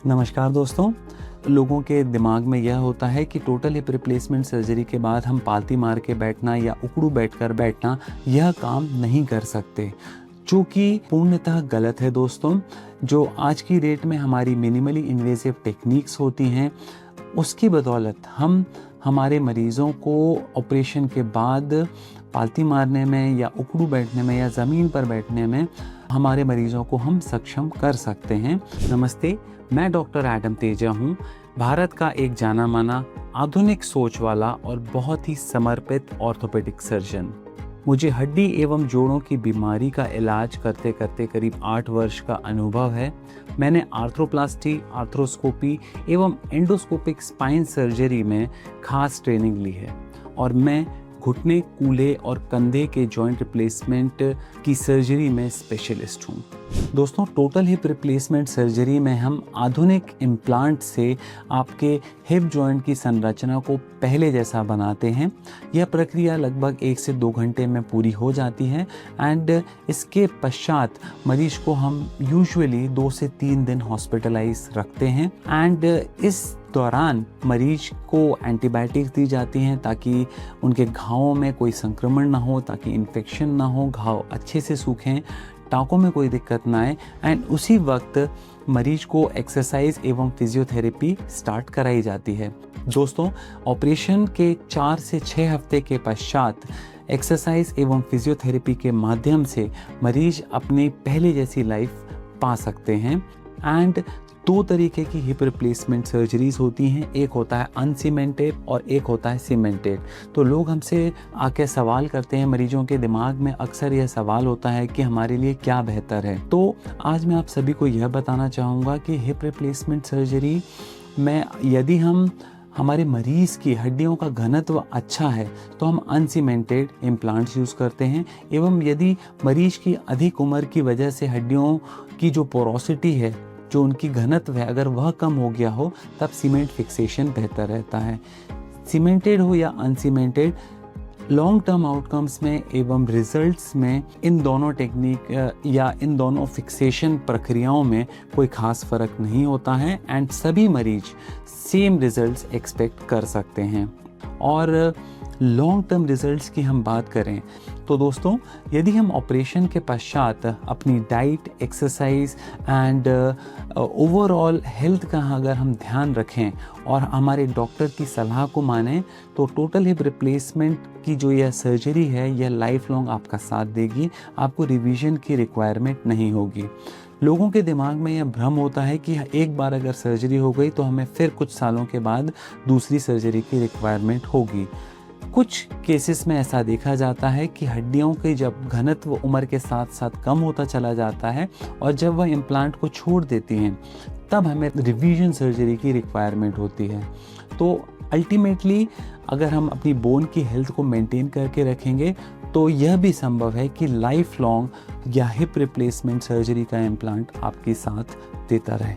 नमस्कार दोस्तों। लोगों के दिमाग में यह होता है कि टोटल हिप रिप्लेसमेंट सर्जरी के बाद हम पालती मार के बैठना या उकड़ू बैठकर बैठना यह काम नहीं कर सकते, जो कि पूर्णतः गलत है दोस्तों। जो आज की डेट में हमारी मिनिमली इन्वेसिव टेक्निक्स होती हैं, उसकी बदौलत हम हमारे मरीज़ों को ऑपरेशन के बाद पालती मारने में या उकड़ू बैठने में या ज़मीन पर बैठने में हमारे मरीज़ों को हम सक्षम कर सकते हैं। नमस्ते, मैं डॉक्टर एडम तेजा हूँ, भारत का एक जाना माना, आधुनिक सोच वाला और बहुत ही समर्पित ऑर्थोपेडिक सर्जन। मुझे हड्डी एवं जोड़ों की बीमारी का इलाज करते करते करीब 8 वर्ष का अनुभव है। मैंने आर्थ्रोप्लास्टी, आर्थ्रोस्कोपी एवं एंडोस्कोपिक स्पाइन सर्जरी में खास ट्रेनिंग ली है और मैं घुटने, कूल्हे और कंधे के जॉइंट रिप्लेसमेंट की सर्जरी में स्पेशलिस्ट हूँ। दोस्तों, टोटल हिप रिप्लेसमेंट सर्जरी में हम आधुनिक इम्प्लांट से आपके हिप जॉइंट की संरचना को पहले जैसा बनाते हैं। यह प्रक्रिया लगभग 1 से 2 घंटे में पूरी हो जाती है एंड इसके पश्चात मरीज को हम यूजुअली 2 से 3 दिन हॉस्पिटलाइज रखते हैं एंड इस दौरान मरीज को एंटीबायोटिक्स दी जाती हैं ताकि उनके घावों में कोई संक्रमण ना हो, ताकि इन्फेक्शन ना हो, घाव अच्छे से सूखें, टाँकों में कोई दिक्कत ना आए एंड उसी वक्त मरीज को एक्सरसाइज एवं फिजियोथेरेपी स्टार्ट कराई जाती है। दोस्तों, ऑपरेशन के 4 से 6 हफ्ते के पश्चात एक्सरसाइज एवं फिजियोथेरेपी के माध्यम से मरीज अपनी पहले जैसी लाइफ पा सकते हैं। एंड 2 तरीके की हिप रिप्लेसमेंट सर्जरीज होती हैं, एक होता है अनसीमेंटेड और एक होता है सीमेंटेड। तो लोग हमसे आके सवाल करते हैं, मरीजों के दिमाग में अक्सर यह सवाल होता है कि हमारे लिए क्या बेहतर है। तो आज मैं आप सभी को यह बताना चाहूँगा कि हिप रिप्लेसमेंट सर्जरी में यदि हमारे मरीज़ की हड्डियों का घनत्व अच्छा है तो हम अनसीमेंटेड इम्प्लांट्स यूज़ करते हैं, एवं यदि मरीज की अधिक उम्र की वजह से हड्डियों की जो पोरोसिटी है, जो उनकी घनत्व है, अगर वह कम हो गया हो तब सीमेंट फिक्सेशन बेहतर रहता है। सीमेंटेड हो या अनसीमेंटेड, लॉन्ग टर्म आउटकम्स में एवं रिजल्ट्स में इन दोनों टेक्निक या इन दोनों फिक्सेशन प्रक्रियाओं में कोई खास फ़र्क नहीं होता है एंड सभी मरीज सेम रिजल्ट्स एक्सपेक्ट कर सकते हैं। और लॉन्ग टर्म रिजल्ट्स की हम बात करें तो दोस्तों, यदि हम ऑपरेशन के पश्चात अपनी diet, exercise and overall health का अगर हम ध्यान रखें और हमारे डॉक्टर की सलाह को मानें तो टोटल हिप रिप्लेसमेंट की जो यह सर्जरी है यह लाइफ लॉन्ग आपका साथ देगी, आपको रिवीजन की रिक्वायरमेंट नहीं होगी। लोगों के दिमाग में यह भ्रम होता है कि एक बार अगर सर्जरी हो गई तो हमें फिर कुछ सालों के बाद दूसरी सर्जरी की रिक्वायरमेंट होगी। कुछ केसेस में ऐसा देखा जाता है कि हड्डियों के जब घनत्व उम्र के साथ साथ कम होता चला जाता है और जब वह इम्प्लांट को छोड़ देती हैं तब हमें रिवीजन सर्जरी की रिक्वायरमेंट होती है। तो अल्टीमेटली अगर हम अपनी बोन की हेल्थ को मेंटेन करके रखेंगे तो यह भी संभव है कि लाइफ लॉन्ग या हिप रिप्लेसमेंट सर्जरी का इम्प्लांट आपके साथ देता रहे।